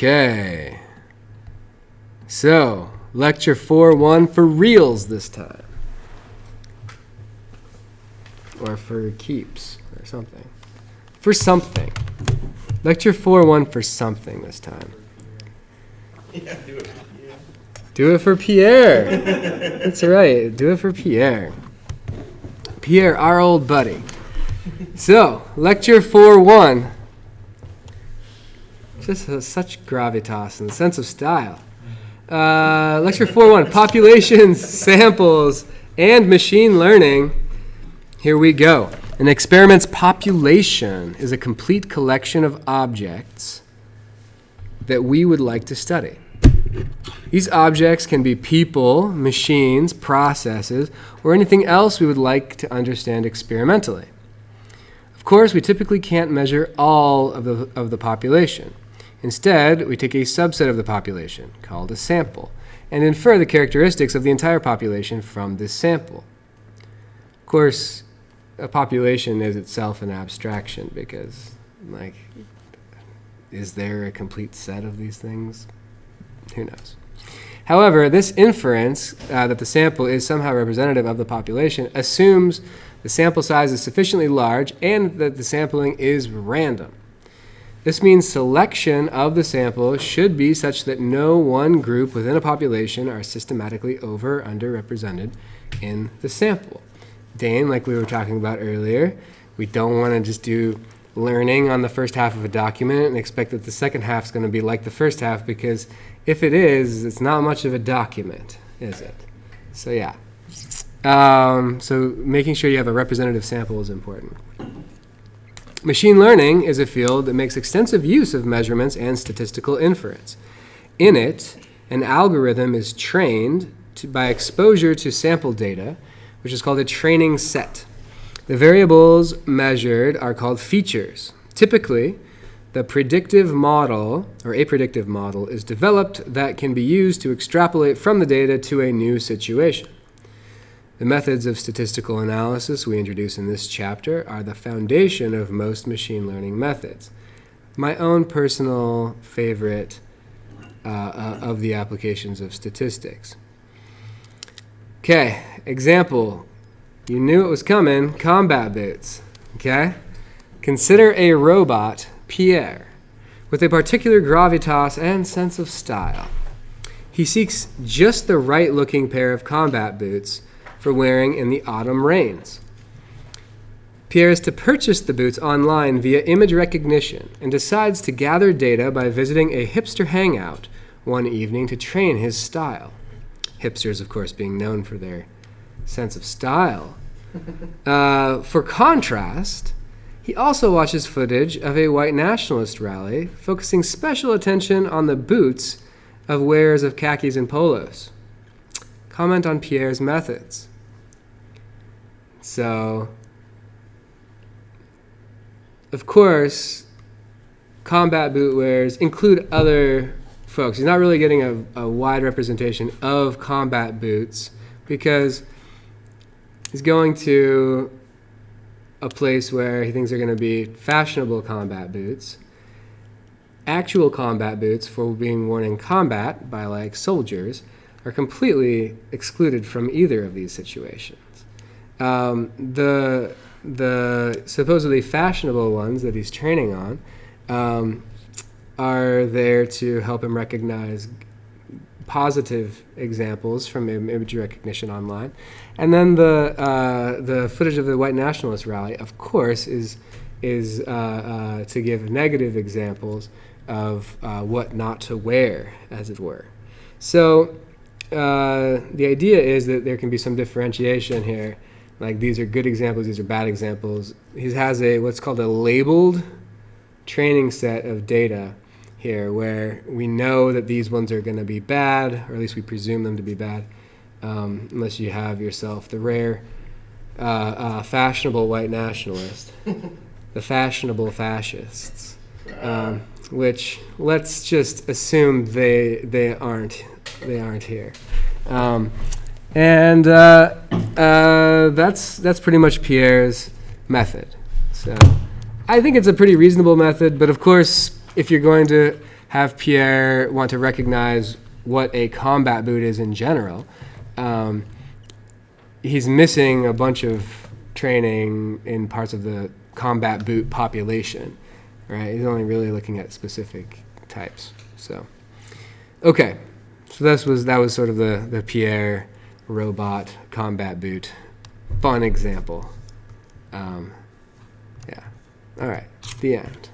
Okay. So, lecture 4.1 for reals this time. Or for keeps, or something. For something. Lecture 4.1 for something this time. Yeah, do it. Yeah. Do it for Pierre. That's right. Do it for Pierre. Pierre, our old buddy. So, lecture 4.1. Just such gravitas and sense of style. Lecture 4.1, populations, samples, and machine learning. Here we go. An experiment's population is a complete collection of objects that we would like to study. These objects can be people, machines, processes, or anything else we would like to understand experimentally. Of course, we typically can't measure all of the population. Instead, we take a subset of the population, called a sample, and infer the characteristics of the entire population from this sample. Of course, a population is itself an abstraction because, is there a complete set of these things? Who knows? However, this inference that the sample is somehow representative of the population assumes the sample size is sufficiently large and that the sampling is random. This means selection of the sample should be such that no one group within a population are systematically over or underrepresented in the sample. Dane, like we were talking about earlier, we don't want to just do learning on the first half of a document and expect that the second half is going to be like the first half, because if it is, it's not much of a document, is it? So yeah. So making sure you have a representative sample is important. Machine learning is a field that makes extensive use of measurements and statistical inference. In it, an algorithm is trained by exposure to sample data, which is called a training set. The variables measured are called features. Typically, the predictive model, or a predictive model, is developed that can be used to extrapolate from the data to a new situation. The methods of statistical analysis we introduce in this chapter are the foundation of most machine learning methods. My own personal favorite of the applications of statistics. Okay, example. You knew it was coming, combat boots. Okay? Consider a robot, Pierre, with a particular gravitas and sense of style. He seeks just the right-looking pair of combat boots for wearing in the autumn rains. Pierre is to purchase the boots online via image recognition and decides to gather data by visiting a hipster hangout one evening to train his style. Hipsters, of course, being known for their sense of style. For contrast, he also watches footage of a white nationalist rally, focusing special attention on the boots of wearers of khakis and polos. Comment on Pierre's methods. So, of course, combat boot wearers include other folks. He's not really getting a wide representation of combat boots because he's going to a place where he thinks they're going to be fashionable combat boots, actual combat boots for being worn in combat by soldiers are completely excluded from either of these situations. The supposedly fashionable ones that he's training on are there to help him recognize positive examples from image recognition online. And then the footage of the white nationalist rally, of course, is to give negative examples of what not to wear, as it were. So the idea is that there can be some differentiation here. Like, these are good examples, these are bad examples. He has what's called a labeled training set of data here, where we know that these ones are going to be bad, or at least we presume them to be bad, unless you have yourself the rare fashionable white nationalist, the fashionable fascists, which let's just assume they aren't here. And that's pretty much Pierre's method. So I think it's a pretty reasonable method, but of course, if you're going to have Pierre want to recognize what a combat boot is in general, he's missing a bunch of training in parts of the combat boot population, right? He's only really looking at specific types. So, okay. So that was sort of the Pierre robot combat boot. Fun example. Yeah. All right. The end.